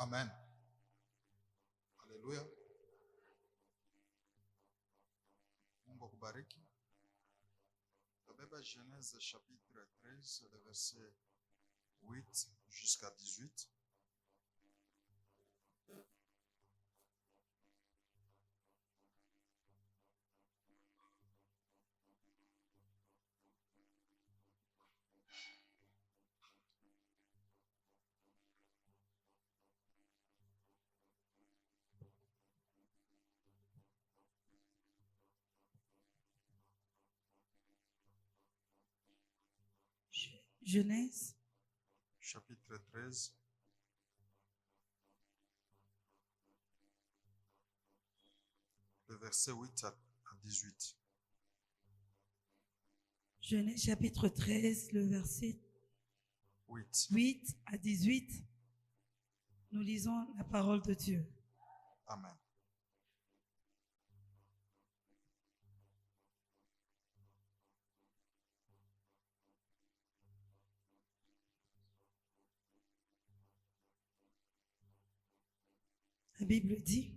Amen. Alléluia. Mungu akubariki. Tabeba Genèse chapitre 13, le verset 8 jusqu'à 18. Genèse, Chapitre 13, le verset 8 à 18. Genèse chapitre 13, le verset 8. 8 à 18. Nous lisons la parole de Dieu. Amen. La Bible dit,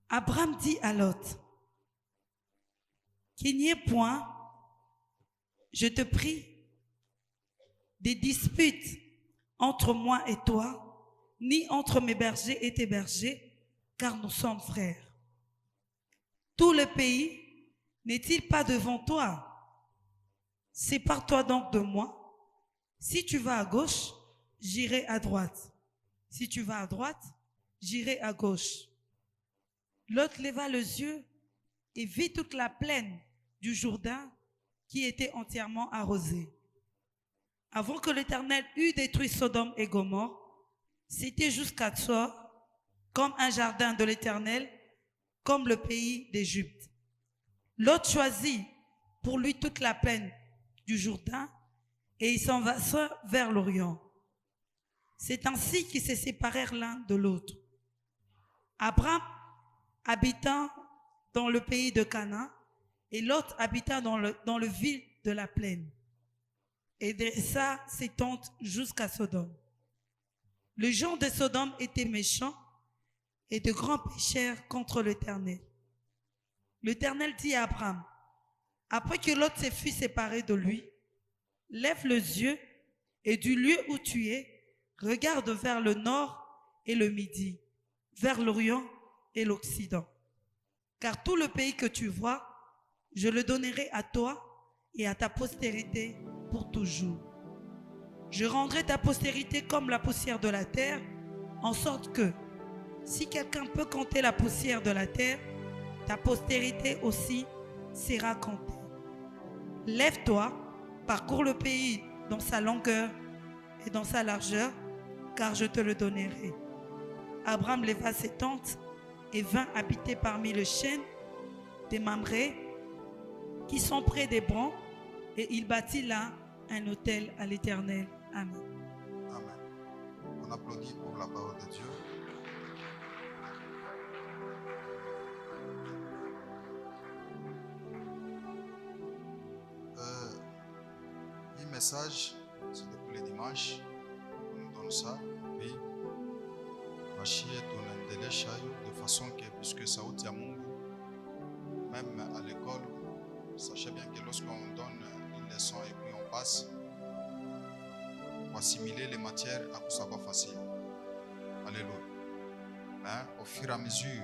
Abraham dit à Lot, qu'il n'y ait point, je te prie, des disputes entre moi et toi, ni entre mes bergers et tes bergers, car nous sommes frères. Tout le pays n'est-il pas devant toi? Sépare-toi donc de moi. Si tu vas à gauche, j'irai à droite. Si tu vas à droite, j'irai à gauche. Lot leva les yeux et vit toute la plaine du Jourdain qui était entièrement arrosée. Avant que l'Éternel eût détruit Sodome et Gomorrhe, c'était jusqu'à Tsor, comme un jardin de l'Éternel, comme le pays d'Égypte. Lot choisit pour lui toute la plaine du Jourdain et ils s'en va vers l'Orient. C'est ainsi qu'ils se séparèrent l'un de l'autre. Abraham habitant dans le pays de Canaan et Lot habitant dans le ville de la plaine et dressa ses tentes jusqu'à Sodome. Les gens de Sodome étaient méchants et de grands pécheurs contre l'Éternel. L'Éternel dit à Abraham, après que Lot se fut séparé de lui, lève les yeux et du lieu où tu es, regarde vers le nord et le midi, vers l'Orient et l'Occident. Car tout le pays que tu vois, je le donnerai à toi et à ta postérité pour toujours. Je rendrai ta postérité comme la poussière de la terre, en sorte que, si quelqu'un peut compter la poussière de la terre, ta postérité aussi sera comptée. Lève-toi, parcours le pays dans sa longueur et dans sa largeur, car je te le donnerai. Abraham leva ses tentes et vint habiter parmi les chênes des Mamrés qui sont près d'Hébron, et il bâtit là un autel à l'Éternel. Amen. Amen. On applaudit pour la parole de Dieu. Un message, c'est depuis le dimanche, on nous donne ça, puis Machie tunaendelea shayo de façon que, puisque sauti ya Mungu, même à l'école, sachez bien que lorsqu'on donne une leçon et puis on passe, pour assimiler les matières, à coup ça va facile. Alléluia. Mais au fur et à mesure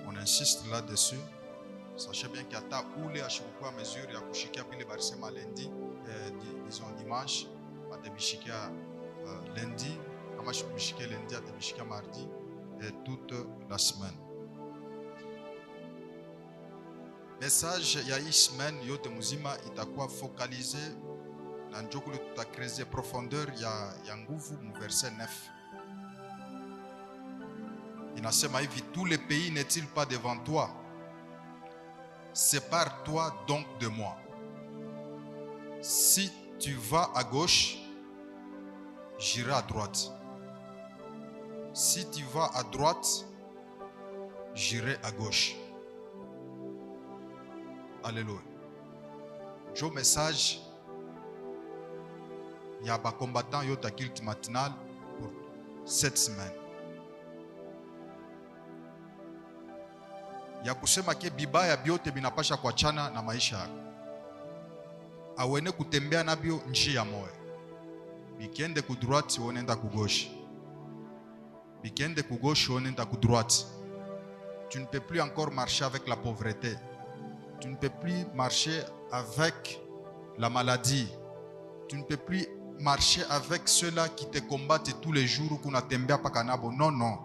qu'on insiste là-dessus, sachez bien qu'il y a ta oule à chaque mesure, il y a couchikia puis les barisema lundi, disons dimanche, à débishikia lundi, kama débishikia lundi, à débishikia mardi, et toute la semaine. Message ya hii semaine yote muzima itakuwa focalisé na njokulu tutakreze profondeur ya nguvu mu verset 9. Inasema hivi, tous les pays n'est-il pas devant toi? Sépare-toi donc de moi. Si tu vas à gauche, j'irai à droite. Si tu vas à droite, j'irai à gauche. Alléluia. jo message ya ba combattant yo ta culte matinal pour cette semaine. Ya kusema ke bibaya byote binapasha kuachana na maisha yako. Awene kutembea nabyo njia moyo. Bikiende ku droite uonenda ku gauche. Bikiende ku gauche uonenda ku droite. Tu ne peux plus encore marcher avec la pauvreté. Tu ne peux plus marcher avec la maladie. Tu ne peux plus marcher avec ceux-là qui te combattent tous les jours kuna tembea pakanabo. Non, non.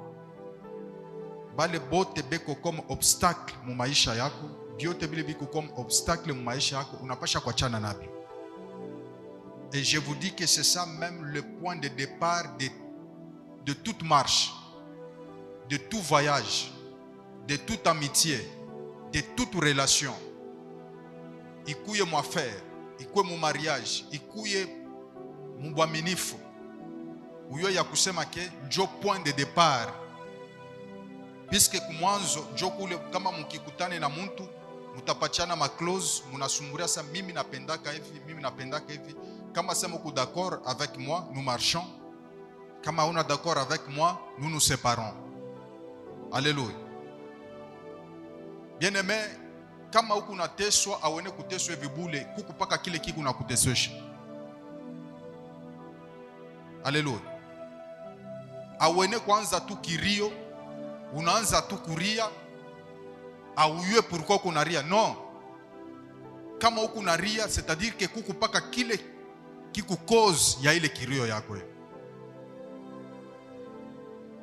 Bale bote beko comme obstacle mu maisha yako. Biote bile biko comme obstacle mu maisha yako. Unapasha kuachana nabyo. Et je vous dis que c'est ça même le point de départ de toute marche, de tout voyage, de toute amitié, de toute relation. Ikuye mu affaire, ikuye mu mariage, ikuye mu bwaminifu. Uyo ya kusema ke njo point de départ. Puisque kumwanzo njo kule kama mkikutane na mtu mutapachana ma clause, munasumburia sa mimi napendaka hivi, mimi napendaka hivi. Kama sema uko d'accord avec moi, nous marchons. Kama una d'accord avec moi, nous nous séparons. Alléluia. Bien-aimé, kama uko unateswa awene kuteswa vibule kukupaka kile kiku na kuteswesha. Alléluia. Awene kwanza tu kirio, unaanza tu kuria, auyue pourquoi kuna ria. Non. Kama uko na ria, c'est-à-dire que kukupaka kile kiku cause ya ile kirio yako.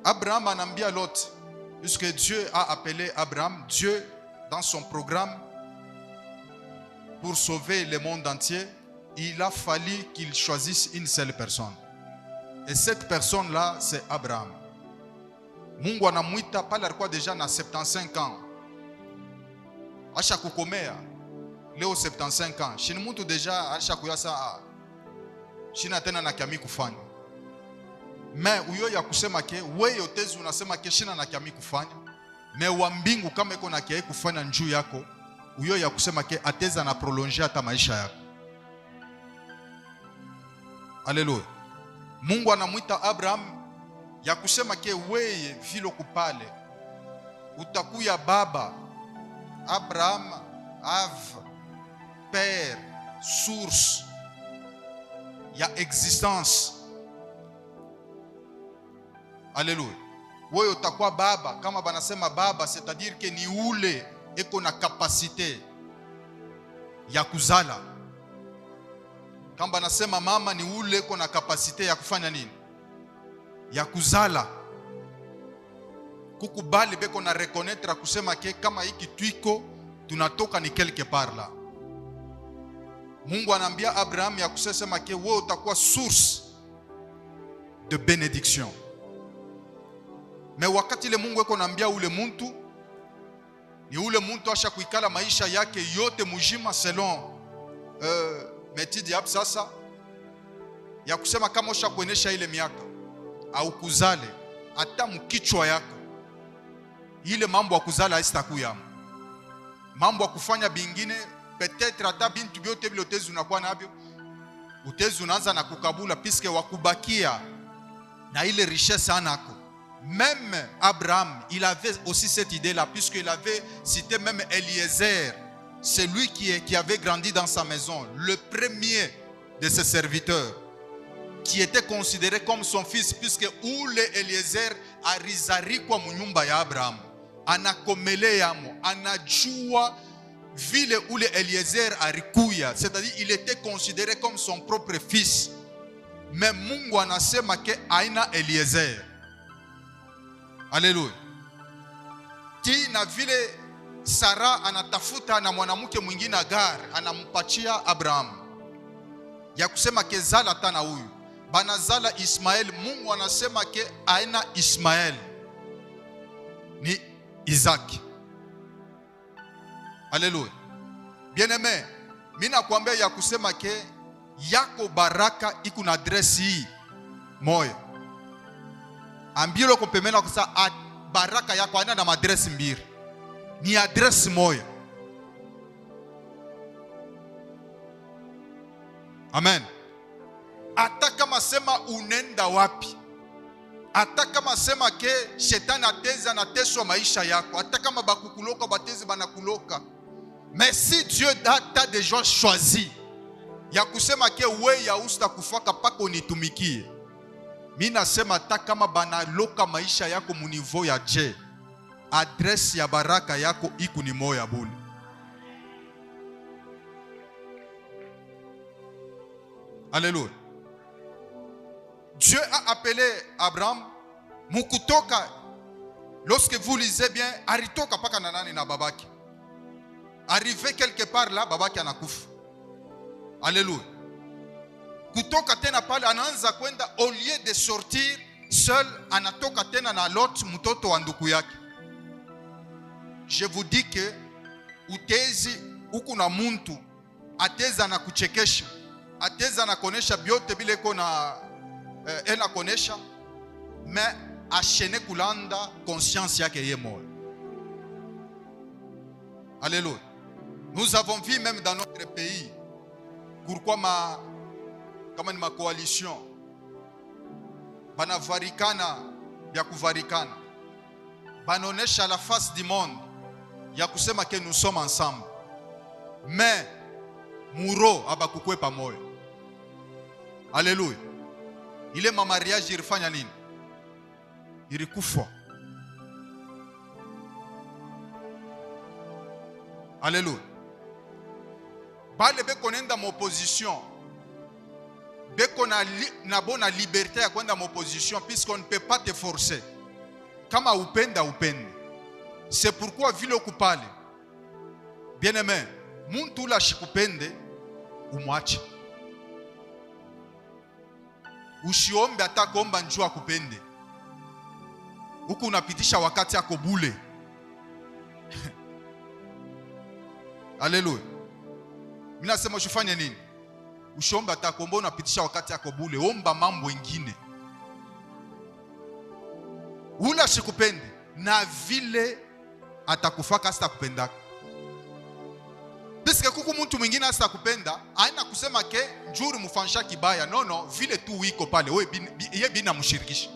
Abraham anambia Lot, puisque Dieu a appelé Abraham, Dieu dans son programme pour sauver le monde entier, il a fallu qu'il choisisse une seule personne. Et cette personne-là, c'est Abraham. Mungu anamuita pale alikuwa deja na 75 ans. Asha kukomea leo 75 ans. Shini mtu deja asha kuyasa shina tena na kiami kufanya. Me uyo ya kusema ke wewe yotezi unasema ke shina na kiami kufanya. Me wa mbingu kama iko na kiai kufanya njuu yako, uyo ya kusema ke ateza na prolonger hata maisha yako. Haleluya. Mungu anamuita Abraham ya kusema ke wewe vile kupale utakuya baba. Abraham ave père source ya existence. Alléluia. Wewe utakuwa baba. Kama banasema baba, c'est-à-dire que ni ule eko na capacité ya kuzala. Kama banasema mama, ni ule eko na capacité ya kufanya nini? Ya kuzala. Kukubali beko na reconnaître kusema ke kama hiki twiko tunatoka ni quelque part là. Mungu anambia Abraham ya kusema ke wewe utakuwa source de bénédiction. Mais wakati ile Mungu eko naambia ule muntu, ni ule muntu asha kuikala maisha yake yote mujima selon metidi hapo sasa ya kusema kama usha kuenesha ile miaka au kuzale hata mkichwa yako ile mambo ya kuzala haisitakuya. Mambo ya kufanya bingine peut-être hata bintu byote vile utezi unakuwa nabyo, utezi unaanza na kukabula puisque wakubakia na ile richesse anako. Même Abraham, il avait aussi cette idée-là, puisqu'il avait cité même Eliezer, celui qui avait grandi dans sa maison, le premier de ses serviteurs, qui était considéré comme son fils, puisque ule Eliezer arizari kwa munyumba ya Abraham, anakomele yamo, anajua vile ule Eliezer arikuya, c'est-à-dire il était considéré comme son propre fils. Mais Mungu anasema ke aina Eliezer. Alléluia. Ti na vile Sara anatafuta na mwanamke mwingine Agar, anampachia Abraham ya kusema ke zala tana huyu. Banazala Ismael. Mungu anasema ke aina Ismael ni Isaac. Alléluia. Bien-aimé, mina kuambia ya kusema ke yako baraka iku na adresi hii moyo. Ambilo kupemena kusa baraka yako aina na madresi mbili. Ni adresi moja. Amen. Hata kama sema unenda wapi, hata kama sema ke shetani ateza na teswa maisha yako, hata kama bakukuloka batezi banakuloka, mais si Dieu t'a déjà choisi ya kusema ke we ya usta kufaka pako nitumikie, mimi nasema hata kama banaloka maisha yako mu niveau ya je, adresse ya baraka yako iku ni moya bule. Alléluia. Dieu a appelé Abraham mukutoka. Lorsque vous lisez bien, aritoka paka na nani na babaki. Arrivé quelque part là, babaki anakufa. Alléluia. Kutoka tena pale anaanza kwenda, au lieu de sortir seul, anatoka tena na Lot mtoto wa ndugu yake. Je vous dis que utezi huku na muntu ateza na kuchekesha, ateza na konesha biote bile kona ena konesha, mais achene kulanda conscience yake ye moyo. Alléluia. Nous avons vu même dans notre pays pourquoi kama ni ma coalition banavarikana ya kuvarikana, banonesha la face du monde ya kusema que nous sommes ensemble, mais muro abakukwe pamoja. Alléluia. Ile mariage ilifanya nini? Ilikufa. Alléluia. Bale beko nenda mo opposition, beko na bona liberté ya kwenda mo opposition, puisqu'on ne peut pas te forcer. Kama upenda upende. C'est pourquoi vile okupale, bien aimé, muntu la shikupende umwache. Usiombe hata kuomba njua kupende. Huku unapitisha wakati yako bule. Haleluya. Mimi nasema usifanye nini? Usiombe hata kuomba, unapitisha wakati yako bule. Omba mambo mengine. Ula shikupende na vile atakufaka sitakupendaka. Piske kuku mtu mwingine asitakupenda, haina kusema ke njuri mufansha kibaya. No, vile tu wiko pale, ye bina mshirikisha.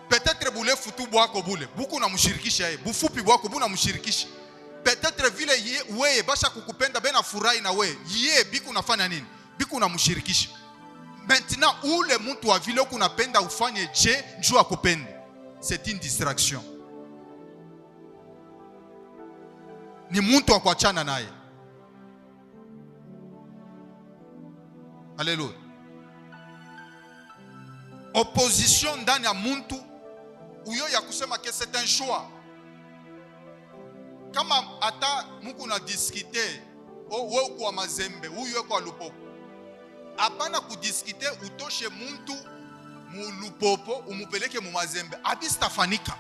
Peut-être bulefu tu bwako bule, buku na mshirikisha ye. Bufupi bwako buna mshirikisha. Peut-être vile ye basha kukupenda bena furahi na we. Ye biku nafanya nini? Biku na mshirikisha. Maintenant ule mtu wa vile kunapenda ufanye je njua kupende. C'est une distraction. Ni mtu wa kuachana naye. Alléluia. Opposition ndani ya mtu uyo ya kusema que c'est un choix. Kama ata muku na discuter wewe kwa mazembe, huyo kwa lupopo. Hapana kudiskite utoshe muntu mu lupopo umupeleke mu mazembe. Abistafanika.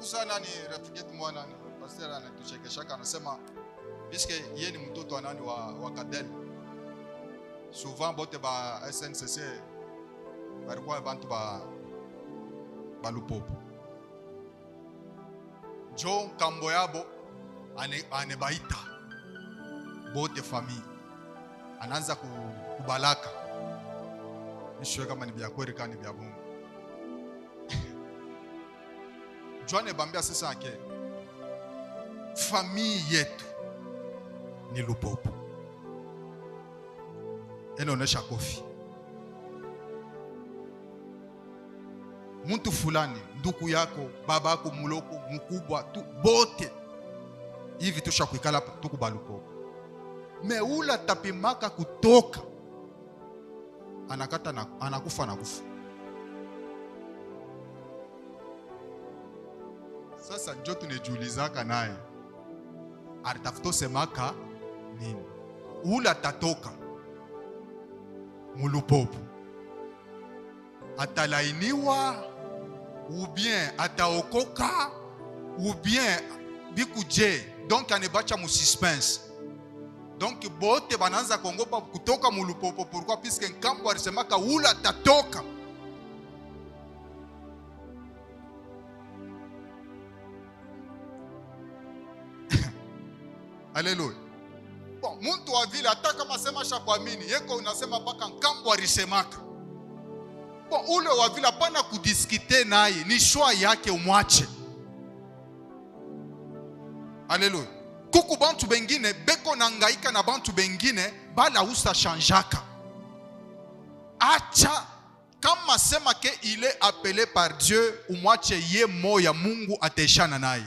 Sana ni rafiki yetu mwana ni pastor anatuchekeshaka, anasema puisque yeye ni mtoto nani wa Kadel, souvent bote ba SNCC barikuwa bantu ba lupopo jo kambo yabo anebaita bote famille, anaanza kubalaka nishoe kama ni vya kweli kani vya Mungu. Joane bambia sasa yake famille yetu ni lupopo. Enonesha kofi. Muntu fulani, nduku yako, baba yako, muloko, mkubwa, tu bote hivi tusha kuikala tukuba lupopo. Meula tapimaka kutoka, anakata na anakufa na kufa. Sasa njo tunejiulizaka naye aritafuto semaka nini? Ula tatoka mulupopo atalainiwa ou bien ataokoka ou bien bikuje. Donc anebacha mu suspense. Donc bote bananza kongopa kutoka mulupopo. Pourquoi? Puisque nkambo alisemaka ula tatoka. Haleluya. Bon, muntu wa vile hata kama sema shakuamini, yeko unasema paka nkambo alisemaka. Bon, ule wa vile hapana kudiskite naye, ni shwa yake umwache. Haleluya. Kuku bantu bengine beko nangaika na bantu bengine bala usa chanjaka. Acha kama sema ke il est appelé par Dieu, umwache ye moya Mungu ateshana naye.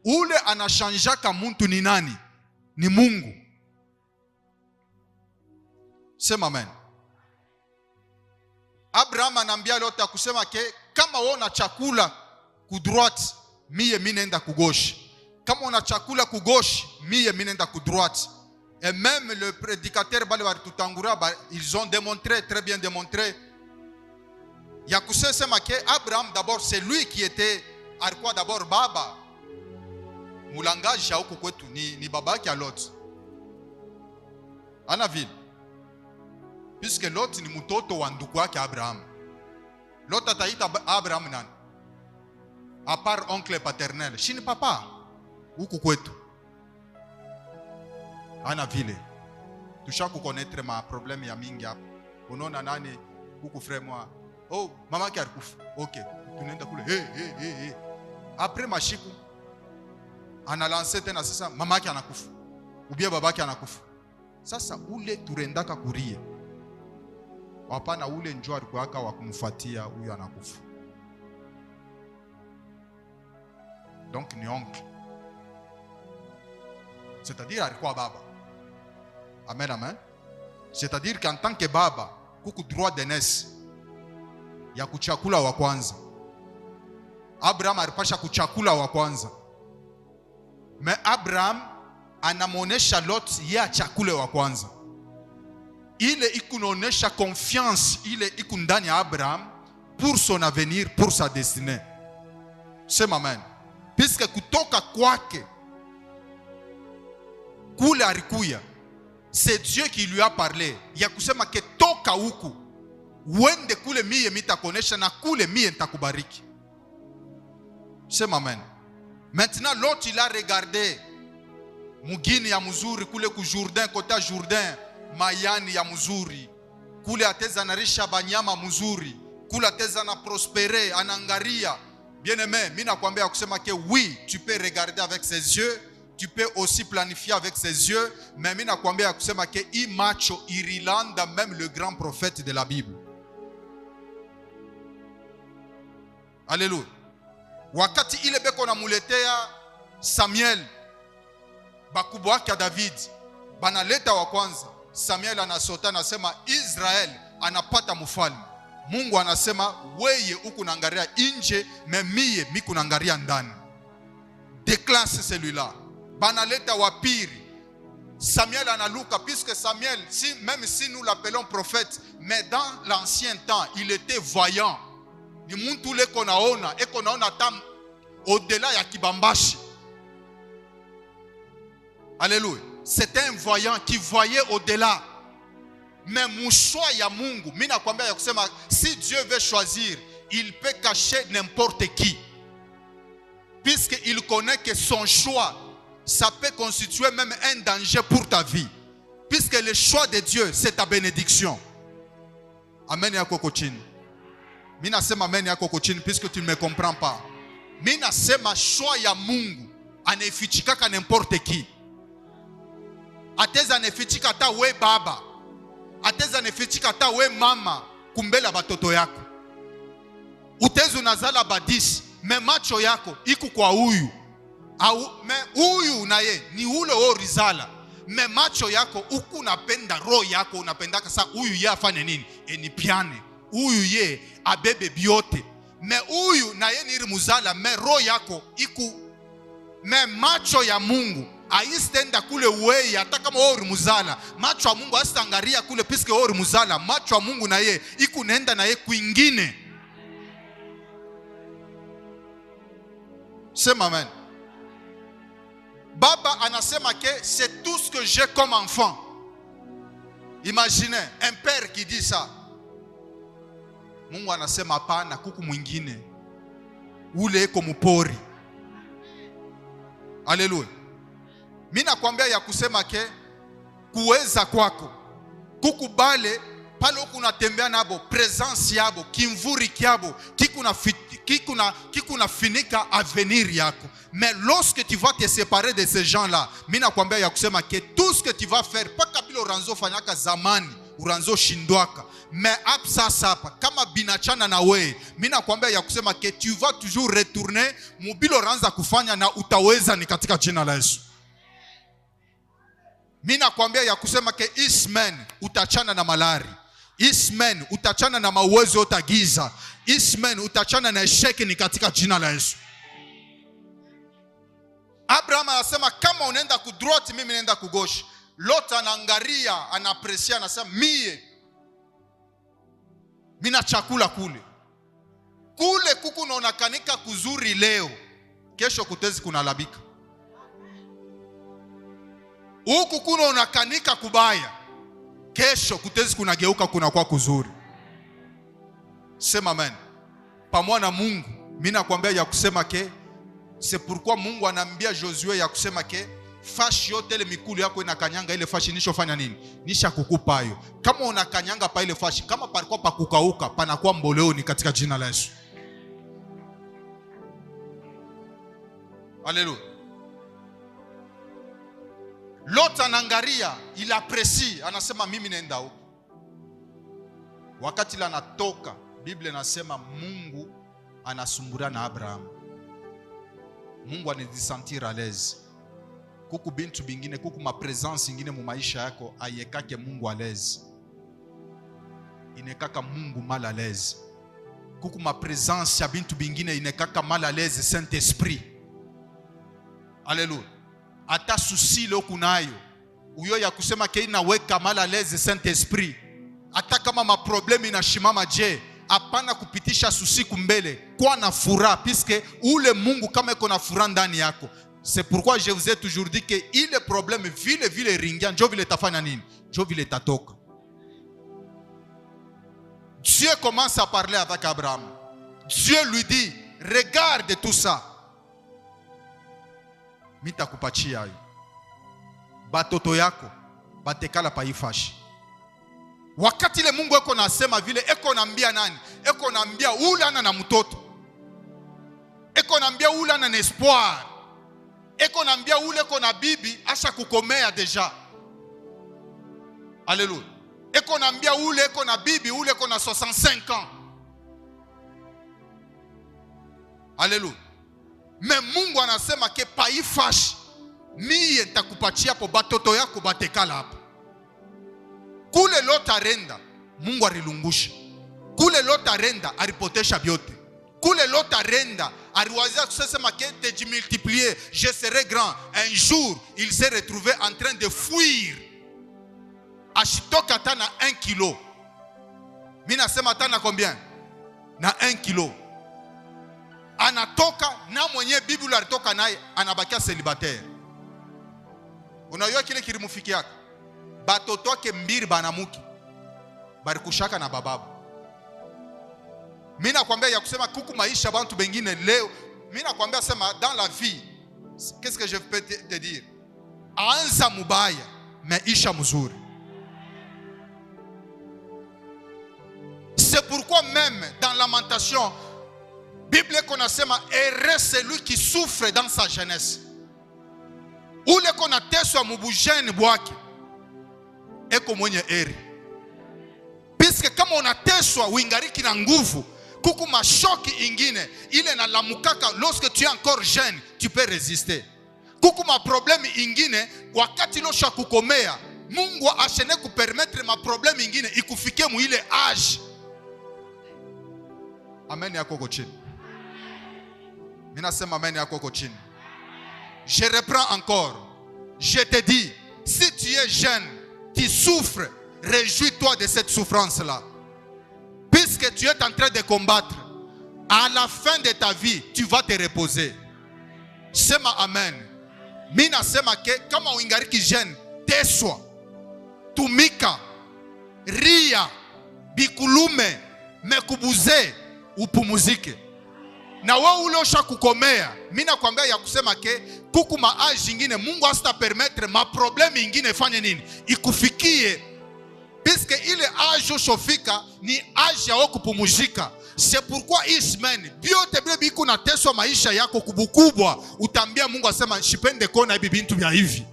Ule anashanjaka muntu ni nani? Ni Mungu. Sema amen. Abraham anambia lote akusema ke kama wona chakula ku droite, mie nenda ku gauche. Kama on a chakula ku gauche, mie nenda ku droite. Et même le prédicateur ils ont démontré, très bien démontré. Yakuse sema ke Abraham d'abord c'est lui qui était alikuwa d'abord baba. Mulangage ya huko kwetu ni baba yake ya Lot. Ana vile. Puisque Lot ni mtoto wa ndugu yake Abraham. Lot ataita Abraham nani? À part oncle paternel, shini papa huko kwetu. Ana vile. Tushaku connaître ma problème ya mingi hapa. Unaona nani huko frère moi? Oh, mama yake alikufa. Okay, tunaenda kule. Hey. Après mashiku analanse tena sasa mama yake anakufa. Ubia baba yake anakufa. Sasa ule turendaka kuria. Hapana ule njoo alikuwa wa kumfuatia huyu anakufa. Donc ni oncle. C'est-à-dire alikuwa baba. Amen, amen. C'est-à-dire qu'en tant que baba, kuku droit d'aînesse ya kuchakula wa kwanza. Abraham alipasha kuchakula wa kwanza. Mais Abraham anamonesha Lot ya chakule wa kwanza. Ile ikunonesha confiance, ile ikundani ya Abraham pour son avenir, pour sa destinée. Sema amen. Puisque kutoka kwake kule alikuya, c'est Dieu qui lui a parlé. Ya kusema ke toka huku wende kule mie mitakonesha na kule mie nitakubariki. Sema amen. Maintenant l'autre il a regardé mugini ya mzuri kule ku Jourdain, kota Jourdain, mayani ya mzuri. Kule ateza narisha banyama mzuri. Kule ateza na prospérer, anangaria. Bien-aimé, mimi nakwambia kusema que oui, tu peux regarder avec ses yeux, tu peux aussi planifier avec ses yeux, mais mimi nakwambia kusema que i macho irilanda même le grand prophète de la Bible. Alléluia. Wakati ile beko na muletea Samuel bakubwa wake David, banaleta wa kwanza, Samuel anasota anasema Israel anapata mfalme. Mungu anasema weye uku nangaria nje, memie miku nangaria ndani. Déclasse celui-là. Banaleta wa piri. Samuel analuka, puisque Samuel, même si nous l'appelons prophète, mais dans l'ancien temps, il était voyant. Ni muntu le konaona, e konaona tam au-delà ya kibambashi. Alléluia. C'était un voyant qui voyait au-delà. Mais mouchoa ya Mungu, mina kwambia ya kusema, si Dieu veut choisir, il peut cacher n'importe qui. Puisqu'il connaît que son choix, ça peut constituer même un danger pour ta vie. Puisque le choix de Dieu, c'est ta bénédiction. Amen ya kokochini. Mina sema amen ya kokochini, puisque tu ne me comprends pas. Mina sema choix ya Mungu, anefichikaka n'importe qui. Ateza anefichika ata we baba. Ateza anefichika ata we mama kumbela batoto yako. Utezu nazala badisi, me macho yako iku kwa huyu. Me huyu na ye ni ule orizala. Me macho yako uku unapenda roho yako unapendaka sa huyu ye afanye nini? Enipiane. Huyu ye abebe biote. Me huyu na ye niri muzala, me roho yako iku. Me macho ya Mungu aistenda kule weye, hata kama wewe uri muzala, macho ya Mungu asitangaria kule, piske wewe uri muzala, macho ya Mungu na ye iku nenda na ye kwingine. Sema amen. Baba anasema que c'est tout ce que j'ai comme enfant. Imaginez un père qui dit ça. Mungu anasema hapana, kuku mwingine ule eko mpori. Alléluia. Mimi nakwambia ya kusema ke kuweza kwako kukubale pale huko unatembea nabo, presence yabo, kimvuri kyabo kikuna finika avenir yako. Mais lorsque tu vas te séparer de ces gens-là, mimi nakwambia ya kusema que tout ce que tu vas faire paka bila uranzo fanyaka zamani, uranzo shindwaka. Mais ap sasa hapa kama binachana na wewe, mimi nakwambia ya kusema que tu vas toujours retourner mubilo ranza kufanya na utaweza ni katika jina la Yesu. Mimi nakwambia ya kusema ke ismen utachana na malari. Ismen utachana na mauwezo utagiza. Ismen utachana na esheki ni katika jina la Yesu. Abraham anasema kama unaenda ku droite mimi naenda ku gauche. Lot anaangalia, anapresia, anasema mina chakula kule. Kule kuku naonakanika kuzuri leo, kesho kutezi kunalabika. Huku kuna unakanika kubaya, kesho kutezi kunageuka kunakuwa kuzuri. Sema amen. Pamoja na Mungu, mimi nakwambia ya kusema ke c'est pourquoi Mungu anaambia Josué ya kusema ke fashi yote ile mikulu yako inakanyanga ile fashi nishofanya nini? Nisha kukupa hayo. Kama unakanyanga pa ile fashi, kama palikuwa pa kukauka, panakuwa mboleoni katika jina la Yesu. Haleluya. Lot anangaria, il apprécie, anasema mimi naenda huko. Wakati la natoka, Biblia inasema Mungu anasumbura na Abraham. Mungu anijisentir à l'aise. Kuku bintu bingine, kuku ma presence ingine mu maisha yako ayekake Mungu à l'aise. Inekaka Mungu mal à l'aise. Kuku ma presence ya bintu bingine inekaka mal à l'aise Saint-Esprit. Alléluia. Ata susi leo kunayo uyo ya kusema ke inaweka mal à l'aise Saint-Esprit. Ata kama ma problème inashimama je, hapana kupitisha susi kumbele kwa na furaha, puisque ule Mungu kama iko na furaha ndani yako. C'est pourquoi je vous ai toujours dit que ile problème vile ringia njo vile tafanya nini? Njo vile tatoka. Dieu commence à parler avec Abraham. Dieu lui dit, regarde tout ça. Mitakupatia hayo. Batoto yako batekala pa ifashi. Wakati ile Mungu eko nasema vile, eko naambia nani? Eko naambia ule ana na mtoto. Eko naambia ule ana na espoir. Eko naambia ule eko na bibi asha kukomea deja. Alléluia. Eko naambia ule eko na bibi, ule eko na 65 ans. Alléluia. Mais Mungu anasema ke pa ifashi, mie nitakupatia po batoto yako batekala hapo. Kule Lot arenda, Mungu arilungusha. Kule Lot arenda, aripotesha biote. Kule Lot arenda, ariwazia kusema ke te multiplier, je serai grand. Un jour, il s'est retrouvé en train de fuir. Ashitoka tana 1 kilo. Mina sema tana combien? Na 1 kilo. Anatoka na mwenye Biblia alitoka naye anabakia célibataire. Unajua kile kilimufikia? Batoto wake mbili banamuki barikushaka na bababu. Mimi nakwambia ya kusema kuku maisha bantu bengine leo, mimi nakwambia sema dans la vie, qu'est-ce que je peux te dire? Anza mubaya mais isha mzuri. C'est pourquoi même dans Lamentation, Bible konasema heureux celui qui souffre dans sa jeunesse. Ule kona teswa mubujeni bwake eko mwenye eri. Puisque kama unateswa uingariki na nguvu, kuku mashoki ingine ile na lamukaka, lorsque tu es encore jeune tu peux résister. Kuku ma problème ingine wakati losha kukomea, Mungu ashene kupermettre ma problème ingine ikufike mu ile age. Amen yako ko chini. Mina sema amen yako ko chini. Je reprends encore. Je te dis, si tu es jeune, tu souffres, réjouis-toi de cette souffrance-là. Puisque tu es en train de combattre, à la fin de ta vie, tu vas te reposer. Sema amen. Mina sema ke kama uingariki jeune, teswa, tumika, ria, bikulume, mekubuze, upumuzike. na wewe ule osha kukomea, mimi nakwambia ya kusema ke kuku maaji ingine Mungu asita permettre ma problème ingine ifanye nini? Ikufikie. Puisque ile âge ushofika ni âge ya kupumuzika. C'est pourquoi hii semaine biote bile biko na teswa maisha yako kubukubwa, utambia Mungu asema shipende kona hivi bintu vya hivi.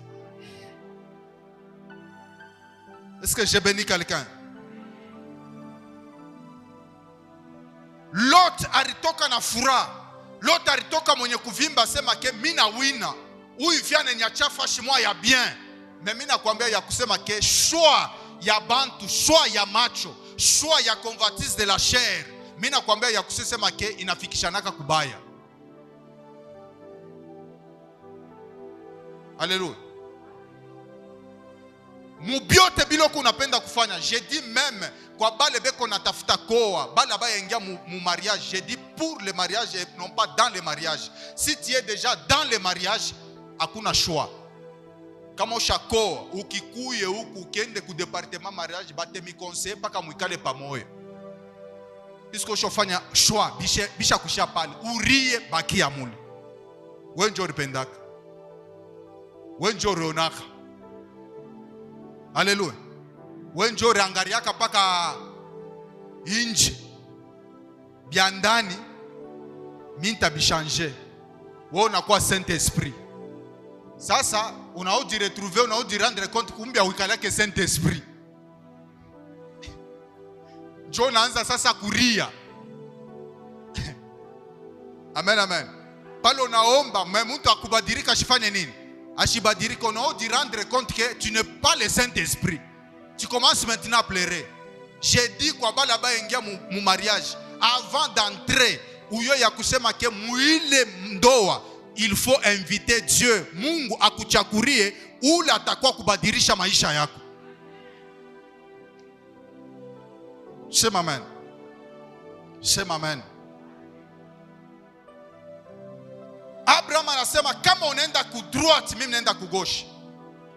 Est-ce que j'ai béni quelqu'un? Lot alitoka na furaha. Lot alitoka mwenye kuvimba sema ke mina wina. Huyu vyane nyachafa shimwa ya bien. Mais mimi nakwambia ya kusema ke choix ya bantu, choix ya macho, choix ya convoitise de la chair. Mimi nakwambia ya kusema ke inafikishanaka kubaya. Alléluia. Mubiote biloko unapenda kufanya, je dis même kwa bale beko natafuta koa, bale ba yengia mu mariage, je dis pour le mariage et non pas dans le mariage. Si tu es déjà dans le mariage, hakuna choix. Kama ushakoa, ukikuye huku ukiende ku département mariage, bate mi conseil paka muikale pamoja. Puisque ushofanya choix, bisha kusha pale, urie baki ya muli. Wenjo ripendaka. Wenjo reonaka. Alléluia. Wenjo reangariaka paka inji. Biandani minta bichange. Wewe unakuwa Saint-Esprit. Sasa unaudi retrouver, unaudi rendre compte kumbia uikalake Saint-Esprit. Jo naanza sasa kuria. Amen, amen. Pale unaomba mtu akubadirika ashifanye nini? Ashibadirika, unaudi rendre compte que tu n'es pas le Saint-Esprit. Tu commences maintenant à pleurer. J'ai dit kwa bala ba ingia mu mariage, avant d'entrer uyo ya kusema ke muile ndoa, il faut inviter Dieu. Mungu akuchakurie ule atakuwa kubadilisha maisha yako. Sema amen. Sema amen. Abraham anasema kama unaenda ku droite, mimi naenda ku gauche.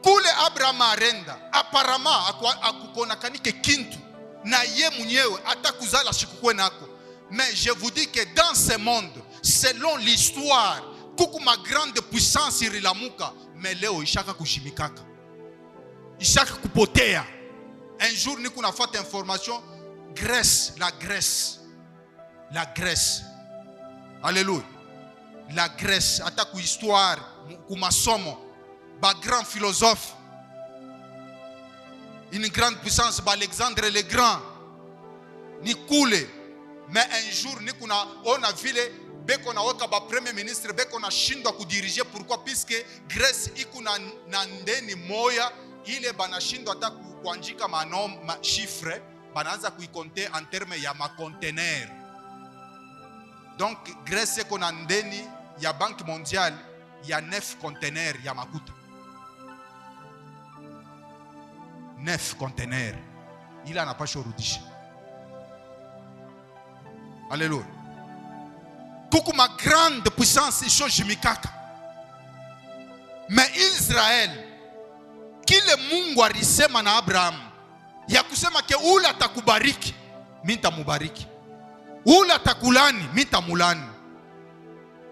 Kule Abraham arenda, aparama akukona kanike kintu na ye mwenyewe atakuzala shikukwe nako. Mais je vous dis que dans ce monde, selon l'histoire, kuku ma grande puissance irilamuka, mais leo ishaka kushimikaka. Ishaka kupotea. Un jour ni kuna fata information, Grèce, la Grèce. La Grèce. Alléluia. La Grèce, attaque histoire, kumasomo, ba grand philosophe, une grande puissance, ba Alexandre le Grand, ni koule. Mais un jour, ni kuna ona vile, beko na weka ba premier ministre, beko na shindwa kudiriger. Pourquoi? Puisque Grèce ikuna na ndeni moya, ile bana shindwa ata kuandika ma chiffre, banaanza kuikonte en termes ya ma conteneur. Donc Grèce iko na ndeni ya Banque mondiale ya 9 conteneurs ya makuta. 9 conteneurs. Il a pas chorudisha. Alléluia. Kuku ma grande puissance isho jimikaka. Mais Israël, kile Mungu alisema na Abraham ya kusema ke ula atakubariki, mimi nitamubariki. Ula takulani, mita mulani.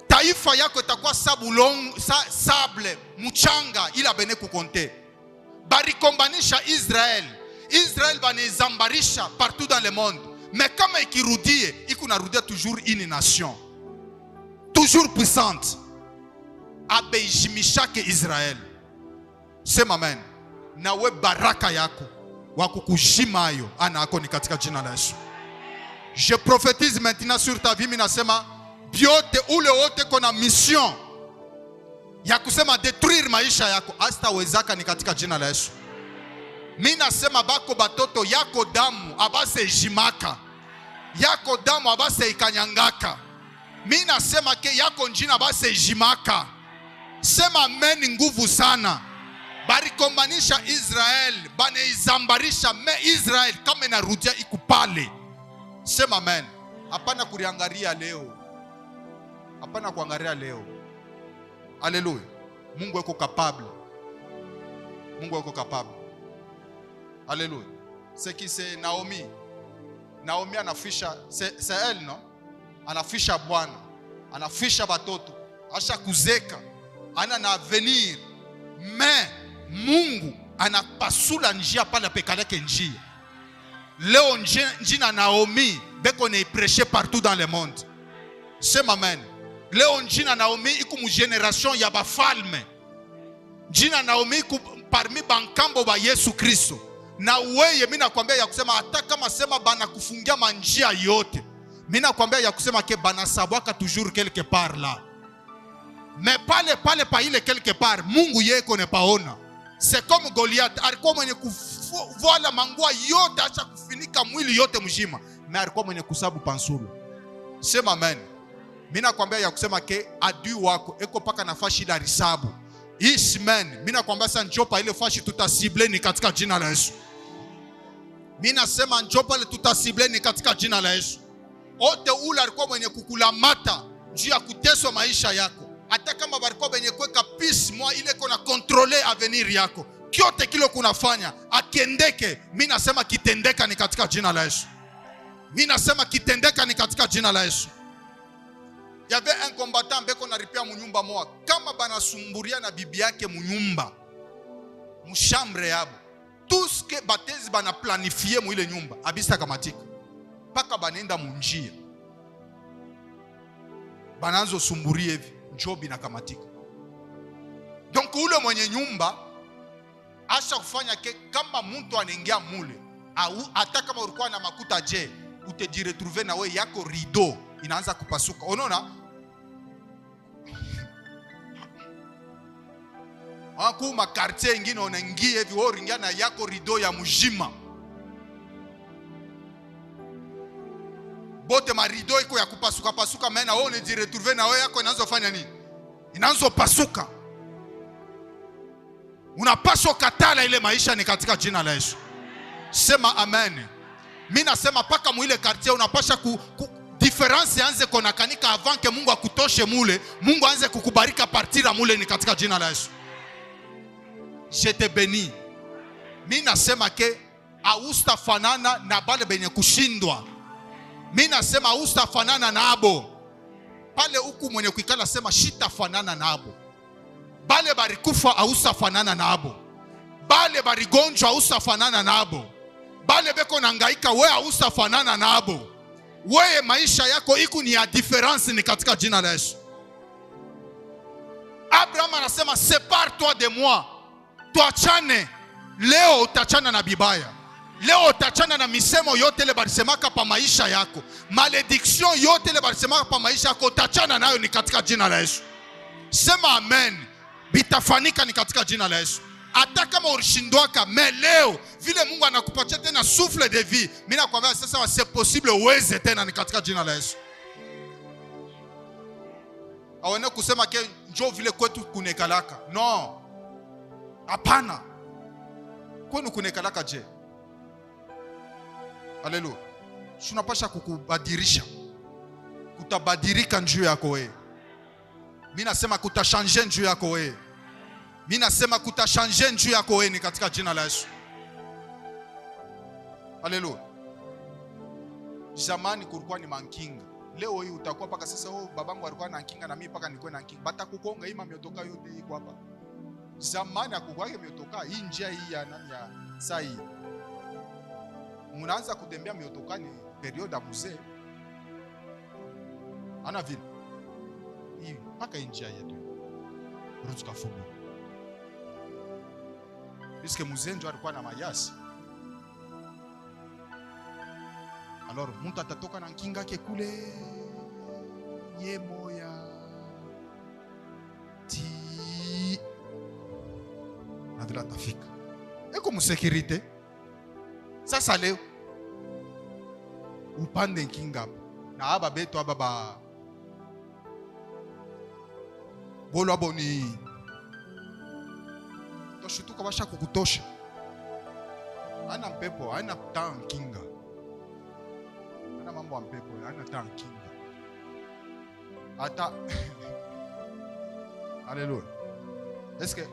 Taifa yako itakuwa sable, mchanga ila bene kukonte. Barikombanisha Israël. Israël banezambarisha partout dans le monde. Mais kama ikirudie, ikunarudia toujours une nation. Toujours puissante. Abeijimishake Israël. Sema amen. Nawe baraka yako wakukujima ayo anako ni katika jina la Yesu. Je prophétise maintenant sur ta vie, minasema biote ule wote kona mission ya kusema détruire maisha yako asitawezaka ni katika jina la Yesu. Minasema bako batoto yako damu abase jimaka, yako damu abase ikanyangaka. Minasema ke yako njina abase jimaka. Sema amen nguvu sana. Barikombanisha Israel, baneizambarisha me Israel kama inarudia ikupale. Sema amen. Hapana kuangalia leo. Hapana kuangalia leo. Alléluia. Mungu yuko capable. Mungu yuko capable. Alléluia. C'est qui c'est Naomi. Naomi anafisha, c'est elle non? Anafisha Bwana. anafisha batoto, asha kuzeka, ana na avenir. Mais Mungu anapasula njia pale pekaleke njia. Leo njina Naomi beko ne prêcher partout dans le monde. C'est amen. Leo njina Naomi iku mu generation ya bafalme. Njina Naomi iku parmi bankambo ba Yesu Kristo. Na weye mimi nakwambia ya kusema hata kama sema bana kufungia manjia yote. Mimi nakwambia ya kusema ke bana sabwaka toujours quelque part là. Mais pale pa ile quelque part Mungu yeye kone paona. C'est comme Goliath, alikuwa mwenye kuvola mangua yote acha kufinika mwili yote mzima. Mais alikuwa mwenye kusabu pansulu. Sema amen. Mimi nakwambia ya kusema ke adui wako eko paka nafashi la risabu. Hii semaine mimi nakwambia sasa njopa ile fashi tutasible ni katika jina la Yesu. Mimi nasema njopa ile tutasible ni katika jina la Yesu. Ote ule alikuwa mwenye kukulamata juu ya kuteswa maisha yako. Hata kama bariko benye kweka peace mwa ile kona contrôler avenir yako. Kyote kile kunafanya akiendeke, mimi nasema kitendeka ni katika jina la Yesu. Mimi nasema kitendeka ni katika jina la Yesu. Il y avait un combattant beko na ripia munyumba moa. Kama banasumburia na bibi yake munyumba, mushambre yabo, tout ce que batezi bana planifié mu ile nyumba, abisa kamatika. Paka banenda munjia. Bananzo sumburie hivi, njobi na kamatika. Donc ule mwenye nyumba asha kufanya ke kama mtu anaingia mule, au hata kama ulikuwa na makuta je, utajiretrouver na we yako rideau inaanza kupasuka. Unaona? Haku ma quartier ingine unaingia hivi wewe uringia na yako rideau ya mjima. Bote ma rideau iko ya kupasuka pasuka, maana wewe unajiretrouver na wewe yako inaanza kufanya nini? Inaanza pasuka. Unapaswa katala ile maisha ni katika jina la Yesu. Sema amen. Mimi nasema paka mwile quartier unapasha difference anze konakanika avant que Mungu akutoshe mule, Mungu anze kukubarika partir ya mule ni katika jina la Yesu. Je te bénis. Mimi nasema ke haustafanana na bale benye kushindwa. Mimi nasema haustafanana nabo. Pale huku mwenye kuikala sema shitafanana nabo. Bale barikufa haustafanana nabo. Bale barigonjwa haustafanana nabo. Bale beko nangaika wewe haustafanana nabo. Wewe maisha yako iko ni ya difference ni katika jina la Yesu. Abraham anasema sépare-toi de moi. Tuachane. Leo utachana na bibaya. Leo utachana na misemo yote ile balisemaka pa maisha yako. Malediction yote ile balisemaka pa maisha yako utachana nayo ni katika jina la Yesu. Sema amen. Bitafanika ni katika jina la Yesu. Hata kama ulishindwaka, leo vile Mungu anakupatia tena souffle de vie, mimi nakwambia sasa c'est possible uweze tena ni katika jina la Yesu. Aone kusema ke njoo vile kwetu kunekalaka. No. Hapana. Kwenu kunekalaka je? Haleluya. Tunapasha kukubadilisha. Kutabadilika njoo yako wewe. Mimi nasema kutashanje njoo yako wewe. Mimi nasema kutashanje njoo yako wewe ni katika jina la Yesu. Haleluya. Zamani kulikuwa ni mankinga. Leo hii utakuwa paka sasa babangu alikuwa na kinga na mimi paka nikuwe na kinga. Batakukonga hii mamiotoka yote iko hapa. Zamani hakukuwa miotoka hii njia hii ya nani ya saa hii. Mnaanza kutembea miotoka ni period ya mzee. Ana vile. Hii paka njia yetu. Rutuka fungu. Puisque mzee ndio alikuwa na mayasi. Alors mtu atatoka na kinga yake kule ye moya ti na vile atafika. Eko msekirite. Sasa leo upande kinga hapo. Na aba beto aba ba bolo aboni toshutuka basha kukutosha. Ana mpepo, ana tan kinga. Ana mambo ya mpepo, ana tan kinga. Ata Haleluya. Eske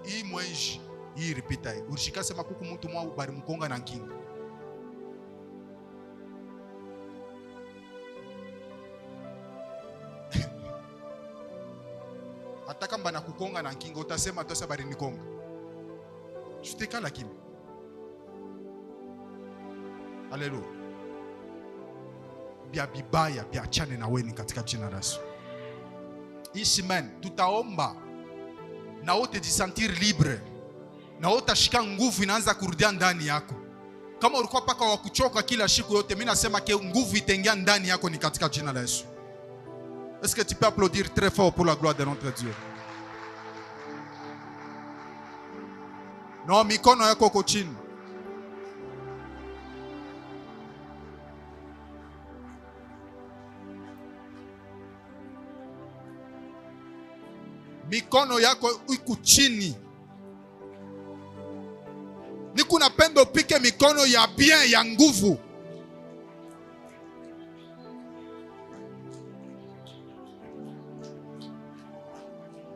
hii mwenji hii ripita hii. Urishika sema kuku mtu mwa bari mkonga na kinga. kukonga na kinga utasema tosa bari nikonga. Tutekala kimi. Haleluya. Bia bibaya bia chane na weni katika jina la Yesu. Hii semaine tutaomba na wote jisentir libre. Na wote shika nguvu inaanza kurudia ndani yako. Kama ulikuwa paka wa kuchoka kila siku yote, mimi nasema ke nguvu itaingia ndani yako ni katika jina la Yesu. Est-ce que tu peux applaudir très fort pour la gloire de notre Dieu? Non, mikono yako iko chini. Mikono yako iko chini. Niku napenda upike mikono ya bien ya nguvu.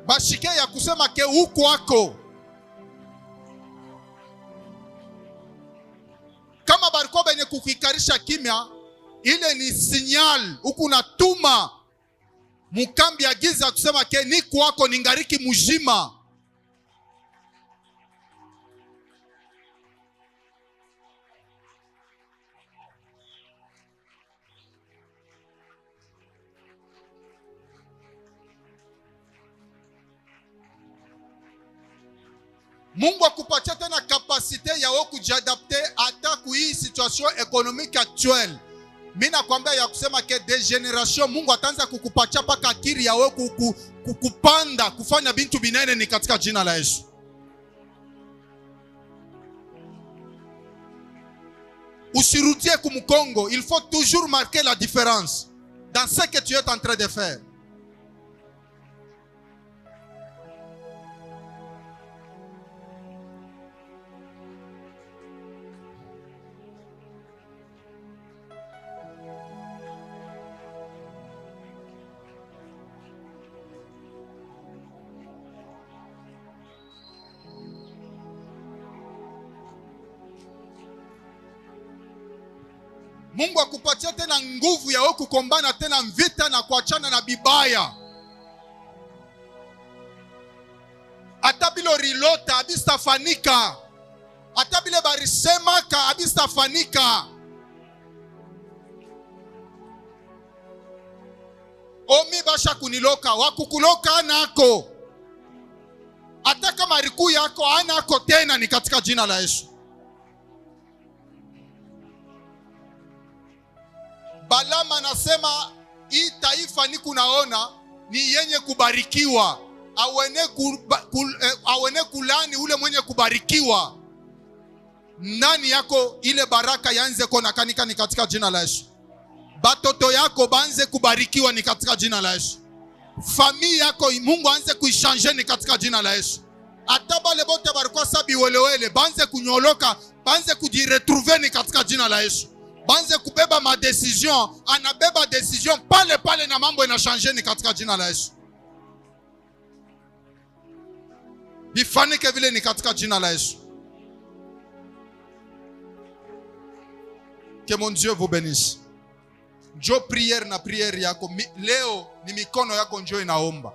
Bashike ya kusema ke huko wako. Kama bariko benye kukikarisha kimya, ile ni signal huku natuma mukambi ya giza kusema ke niko wako ningariki mujima. Mungu akupatia tena kapasite ya wewe kujiadapte hata ku hii situation économique actuelle. Mimi nakwambia ya kusema ke de generation Mungu ataanza kukupatia paka akili ya wewe kukupanda kufanya bintu binene ni katika jina la Yesu. Usirudie kumkongo, il faut toujours marquer la différence dans ce que tu es en train de faire. Mungu akupatia tena nguvu ya wewe kukombana tena vita na kuachana na bibaya. Hata bilo rilota abistafanika. Hata bile barisemaka abistafanika. Omi basha kuniloka, wakukuloka nako. Hata kama riku yako anako tena ni katika jina la Yesu. Balama anasema hii taifa ni kunaona ni yenye kubarikiwa. Awene kulani ule mwenye kubarikiwa. Nani yako ile baraka yaanze kona kanika ni katika jina la Yesu. Batoto yako baanze kubarikiwa ni katika jina la Yesu. Familia yako Mungu aanze kuishange ni katika jina la Yesu. Hata bale bote barikuwa sabi welewele baanze kunyoloka, baanze kujiretrouver ni katika jina la Yesu. Banze kubeba ma decision, anabeba decision pale na mambo inashange ni katika jina la Yesu. Bifanike vile ni katika jina la Yesu. Que mon Dieu vous bénisse. Jo prière na prière yako leo ni mikono yako njoo inaomba.